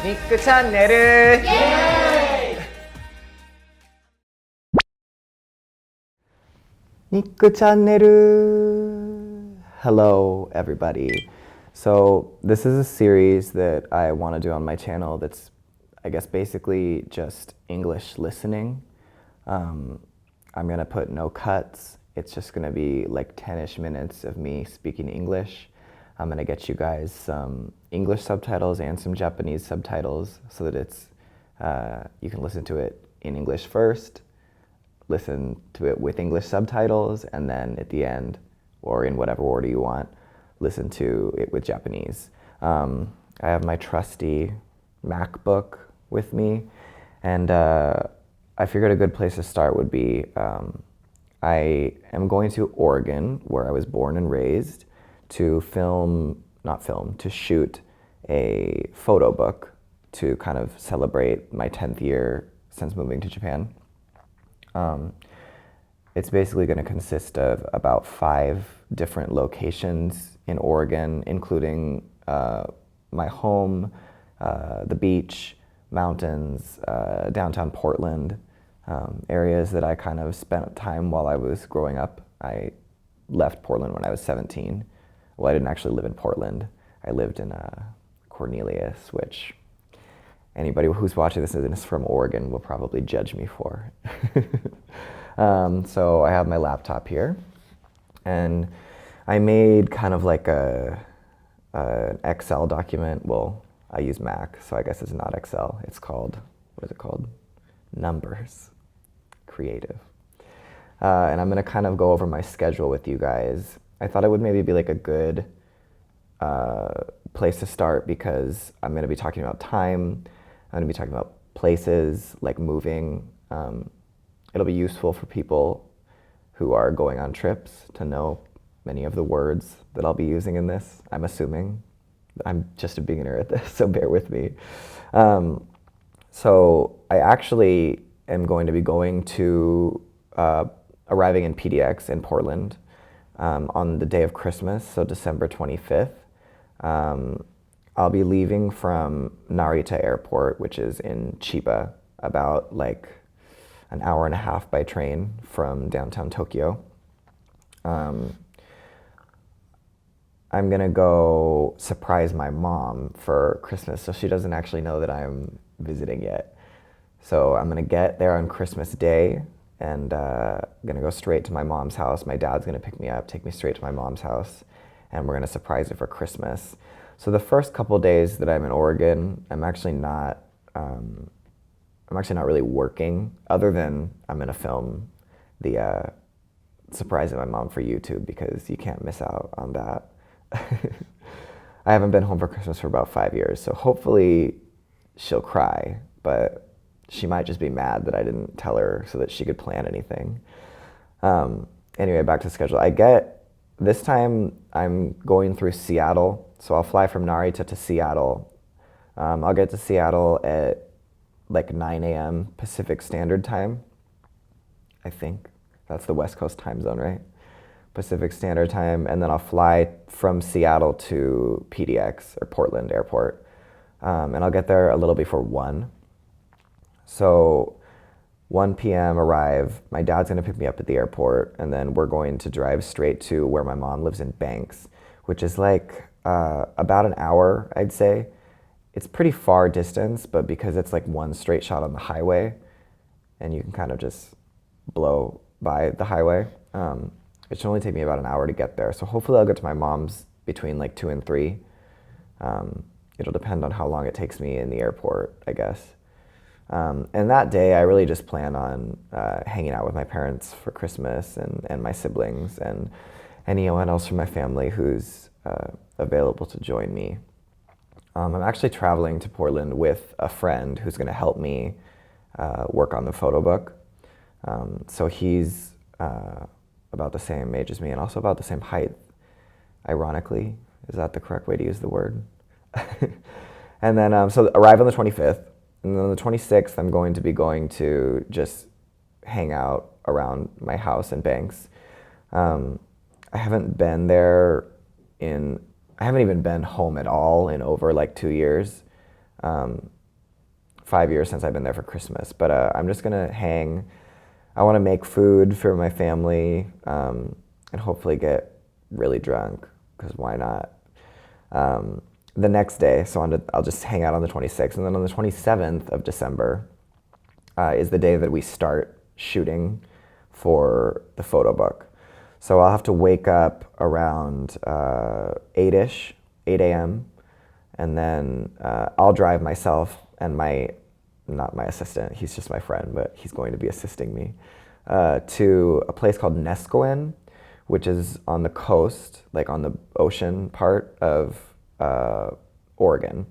ニックチャンネルニックチャンネル Hello everybody. So this is a series that I want to do on my channel that's I guess basically just English listening. I'm going to put no cuts. It's just going to be like 10-ish minutes of me speaking English. I'm going to get you guys some English subtitles and some Japanese subtitles so that it's you can listen to it in English first, listen to it with English subtitles, and then at the end, or in whatever order you want, listen to it with Japanese. I have my trusty MacBook with me, and I figured a good place to start would be I am going to Oregon, where I was born and raised, to shoot a photo book to kind of celebrate my 10th year since moving to Japan. It's basically going to consist of about 5 different locations in Oregon, including my home, the beach, mountains, downtown Portland, areas that I kind of spent time while I was growing up. I left Portland when I was 17. Well, I didn't actually live in Portland. I lived in Cornelius, which anybody who's watching this and is from Oregon will probably judge me for. So I have my laptop here, and I made kind of like an Excel document. Well, I use Mac, so I guess it's not Excel. It's called, what is it called? Numbers. Creative. And I'm going to kind of go over my schedule with you guys. I thought it would maybe be like a good place to start because I'm going to be talking about time. I'm going to be talking about places, like moving. It'll be useful for people who are going on trips to know many of the words that I'll be using in this, I'm assuming. I'm just a beginner at this, so bear with me. So I actually am going to be going to, arriving in PDX in Portland on the day of Christmas, so December 25th. I'll be leaving from Narita Airport, which is in Chiba, about like an hour and a half by train from downtown Tokyo. I'm gonna go surprise my mom for Christmas, so she doesn't actually know that I'm visiting yet. So I'm gonna get there on Christmas Day, and gonna go straight to my mom's house. My dad's gonna pick me up, take me straight to my mom's house, and we're gonna surprise her for Christmas. So the first couple days that I'm in Oregon, I'm actually not really working, other than I'm gonna film the surprising my mom for YouTube, because you can't miss out on that. I haven't been home for Christmas for about 5 years, so hopefully she'll cry, but she might just be mad that I didn't tell her so that she could plan anything. Anyway, back to the schedule. This time I'm going through Seattle, so I'll fly from Narita to Seattle. I'll get to Seattle at like 9 a.m. Pacific Standard Time, I think. That's the West Coast time zone, right? Pacific Standard Time, and then I'll fly from Seattle to PDX, or Portland Airport, and I'll get there a little before 1. So 1 p.m. arrive, my dad's gonna pick me up at the airport, and then we're going to drive straight to where my mom lives in Banks, which is like about an hour, I'd say. It's pretty far distance, but because it's like one straight shot on the highway, and you can kind of just blow by the highway, it should only take me about an hour to get there. So hopefully I'll get to my mom's between like 2 and 3. It'll depend on how long it takes me in the airport, I guess. And that day I really just plan on hanging out with my parents for Christmas, and my siblings, and anyone else from my family who's available to join me. I'm actually traveling to Portland with a friend who's going to help me work on the photo book. So he's about the same age as me, and also about the same height, ironically. Is that the correct way to use the word? And then, so arrive on the 25th, and then on the 26th, I'm going to just hang out around my house in Banks. I haven't been there I haven't even been home at all in over like 2 years. 5 years since I've been there for Christmas. But I'm just going to hang. I want to make food for my family and hopefully get really drunk, because why not? The next day, so I'll just hang out on the 26th. And then on the 27th of December is the day that we start shooting for the photo book. So I'll have to wake up around 8-ish, 8 a.m., and then I'll drive myself and not my assistant, he's just my friend, but he's going to be assisting me, to a place called Nescoen, which is on the coast, like on the ocean part of Oregon.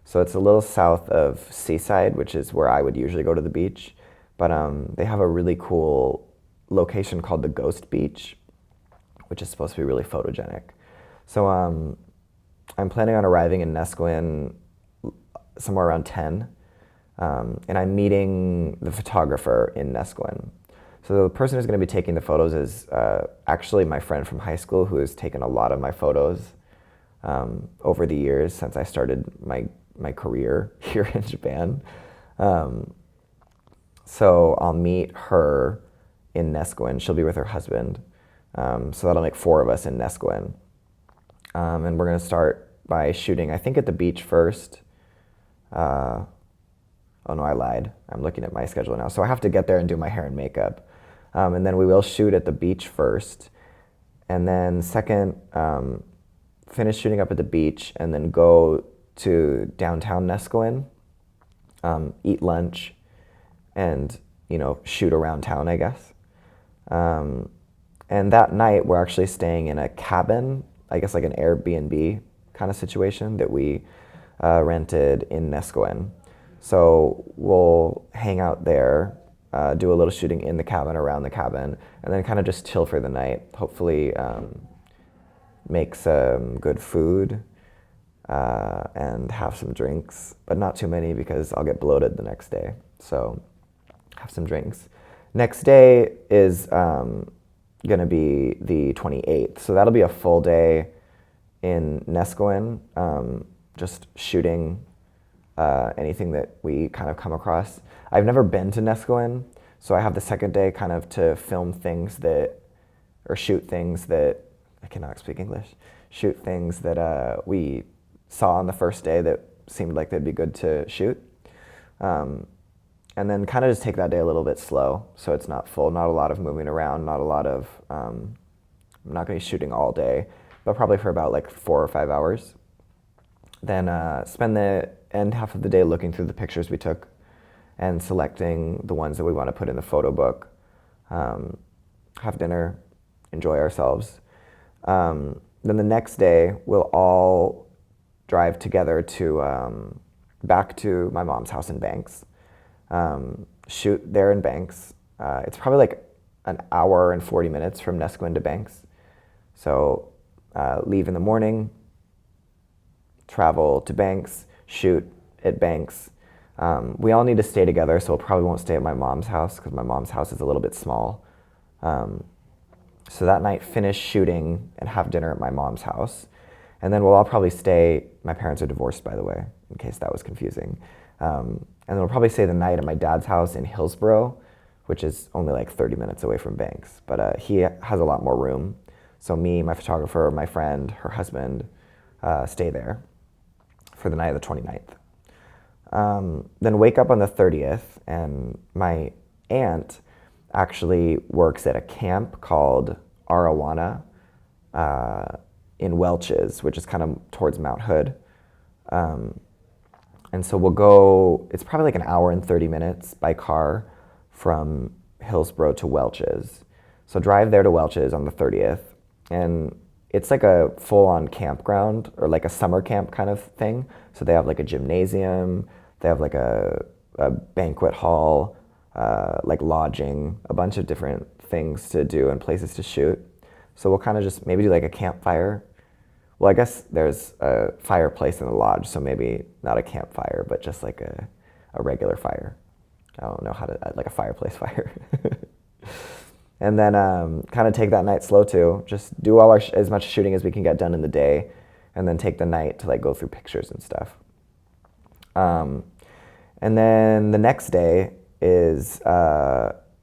So it's a little south of Seaside, which is where I would usually go to the beach. But they have a really cool location called the Ghost Beach, which is supposed to be really photogenic. So I'm planning on arriving in Nescoen somewhere around 10. And I'm meeting the photographer in Nescoen. So the person who's going to be taking the photos is actually my friend from high school, who has taken a lot of my photos over the years since I started my career here in Japan. So I'll meet her in Nescoen. She'll be with her husband. So that'll make 4 of us in Nescoen. And we're going to start by shooting, I think, at the beach first. Oh no, I lied. I'm looking at my schedule now. So I have to get there and do my hair and makeup. And then we will shoot at the beach first. And then second, finish shooting up at the beach and then go to downtown Nescoen, eat lunch, and, shoot around town, I guess. And that night, we're actually staying in a cabin, I guess like an Airbnb kind of situation that we rented in Nescoen. So we'll hang out there, do a little shooting in the cabin, around the cabin, and then kind of just chill for the night. Hopefully make some good food and have some drinks, but not too many because I'll get bloated the next day. So have some drinks. Next day is going to be the 28th. So that'll be a full day in Nescoen, just shooting anything that we kind of come across. I've never been to Nescoen, so I have the second day kind of to film things or shoot things that, I cannot speak English, shoot things that we saw on the first day that seemed like they'd be good to shoot. And then kind of just take that day a little bit slow, so it's not full, not a lot of moving around, not a lot of, I'm not going to be shooting all day, but probably for about like 4 or 5 hours. Then spend the end half of the day looking through the pictures we took and selecting the ones that we want to put in the photo book, have dinner, enjoy ourselves. Then the next day, we'll all drive together to back to my mom's house in Banks, shoot there in Banks. It's probably like an hour and 40 minutes from Nescoen to Banks. So leave in the morning, travel to Banks, shoot at Banks. We all need to stay together, so we probably won't stay at my mom's house because my mom's house is a little bit small. So that night, finish shooting and have dinner at my mom's house. And then we'll all probably stay, my parents are divorced, by the way, in case that was confusing. And then we'll probably stay the night at my dad's house in Hillsboro, which is only like 30 minutes away from Banks. But he has a lot more room. So me, my photographer, my friend, her husband, stay there for the night of the 29th. Then wake up on the 30th, and my aunt actually works at a camp called Arawana in Welches, which is kind of towards Mount Hood. And so we'll go, it's probably like an hour and 30 minutes by car from Hillsboro to Welches. So drive there to Welches on the 30th, and it's like a full-on campground or like a summer camp kind of thing. So they have like a gymnasium, they have like a banquet hall, like lodging, a bunch of different things to do and places to shoot. So we'll kind of just maybe do like a campfire. Well, I guess there's a fireplace in the lodge, so maybe not a campfire, but just like a regular fire. I don't know how to, like a fireplace fire. And then kind of take that night slow too. Just do as much shooting as we can get done in the day, and then take the night to like go through pictures and stuff. And then the next day is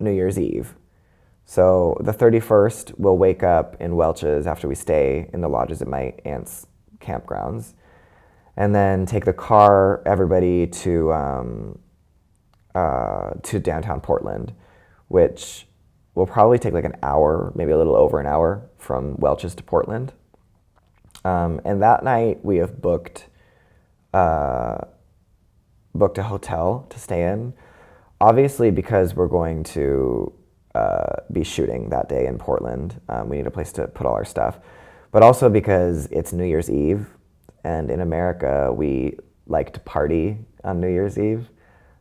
New Year's Eve. So the 31st, we'll wake up in Welch's after we stay in the lodges at my aunt's campgrounds, and then take the car, everybody, to downtown Portland, which will probably take like an hour, maybe a little over an hour from Welch's to Portland. And that night we have booked a hotel to stay in, obviously because we're going to be shooting that day in Portland. We need a place to put all our stuff, but also because it's New Year's Eve, and in America we like to party on New Year's Eve.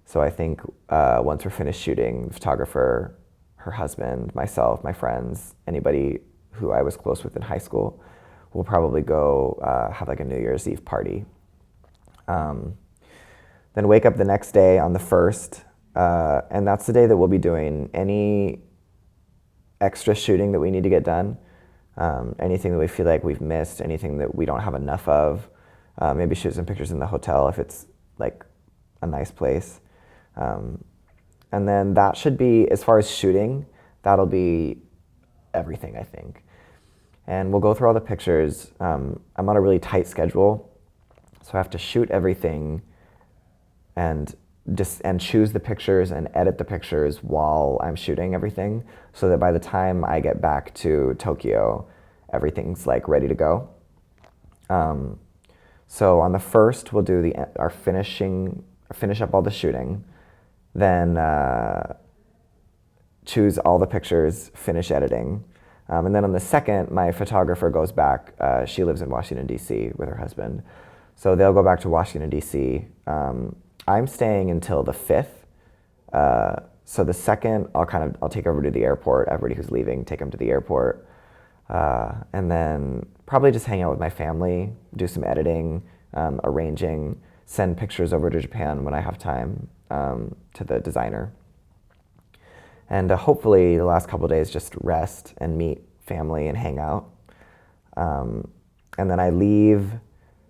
So I think once we're finished shooting, the photographer, her husband, myself, my friends, anybody who I was close with in high school, we'll probably go have like a New Year's Eve party. Then wake up the next day on the 1st, and that's the day that we'll be doing any extra shooting that we need to get done, anything that we feel like we've missed, anything that we don't have enough of, maybe shoot some pictures in the hotel if it's like a nice place. And then that should be, as far as shooting, that'll be everything, I think. And we'll go through all the pictures. I'm on a really tight schedule, so I have to shoot everything and choose the pictures and edit the pictures while I'm shooting everything, so that by the time I get back to Tokyo, everything's like ready to go. So on the 1st, we'll do finish up all the shooting, then choose all the pictures, finish editing. And then on the 2nd, my photographer goes back. She lives in Washington, D.C. with her husband. So they'll go back to Washington, D.C. I'm staying until the 5th. So the 2nd, I'll take over to the airport. Everybody who's leaving, take them to the airport. And then probably just hang out with my family, do some editing, arranging, send pictures over to Japan when I have time to the designer. And hopefully the last couple of days just rest and meet family and hang out. And then I leave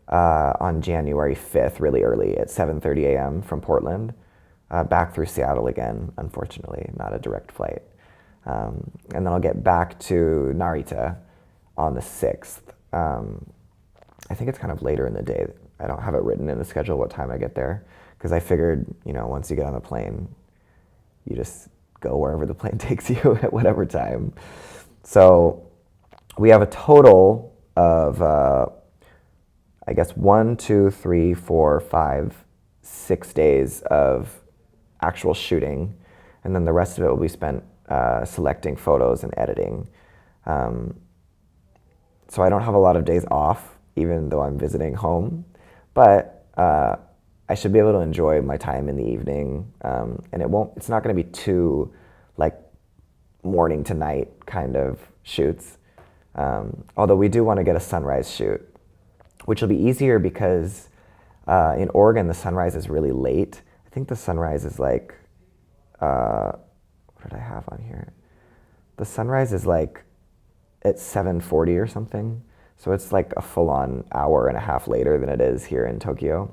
on January 5th really early at 7:30 a.m. from Portland, back through Seattle again, unfortunately, not a direct flight. And then I'll get back to Narita on the 6th. I think it's kind of later in the day. I don't have it written in the schedule what time I get there, because I figured, once you get on the plane, you just go wherever the plane takes you at whatever time. So we have a total of, I guess, 1, 2, 3, 4, 5, 6 days of actual shooting, and then the rest of it will be spent selecting photos and editing. So I don't have a lot of days off, even though I'm visiting home, but I should be able to enjoy my time in the evening, and it's not going to be too like morning to night kind of shoots. Although we do want to get a sunrise shoot, which will be easier because in Oregon the sunrise is really late. I think the sunrise is like, what did I have on here? The sunrise is like at 7:40 or something. So it's like a full-on hour and a half later than it is here in Tokyo.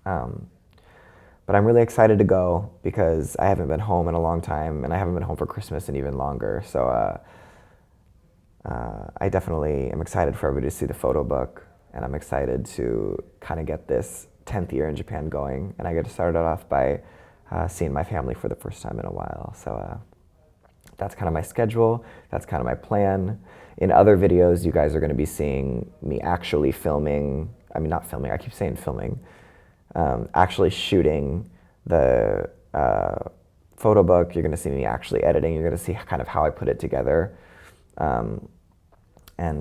But I'm really excited to go because I haven't been home in a long time, and I haven't been home for Christmas in even longer. So I definitely am excited for everybody to see the photo book, and I'm excited to kind of get this 10th year in Japan going, and I get to start it off by seeing my family for the first time in a while. So that's kind of my schedule. That's kind of my plan. In other videos, you guys are going to be seeing me actually filming. I mean, not filming. I keep saying filming. Actually shooting the photo book. You're going to see me actually editing. You're going to see kind of how I put it together, and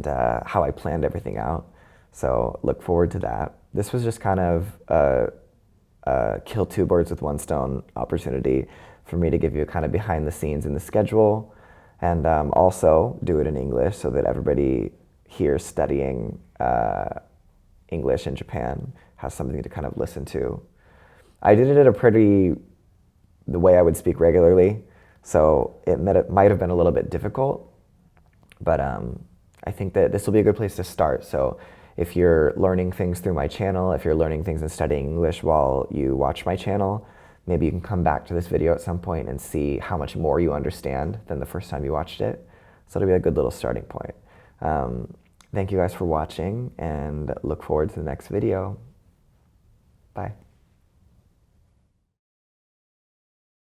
how I planned everything out. So look forward to that. This was just kind of a kill two birds with one stone opportunity for me to give you a kind of behind the scenes in the schedule, and also do it in English so that everybody here studying English in Japan has something to kind of listen to. I did it at the way I would speak regularly, so it might have been a little bit difficult, but I think that this will be a good place to start. So if you're learning things through my channel, if you're learning things and studying English while you watch my channel, maybe you can come back to this video at some point and see how much more you understand than the first time you watched it. So it'll be a good little starting point. Thank you guys for watching, and look forward to the next video. Bye.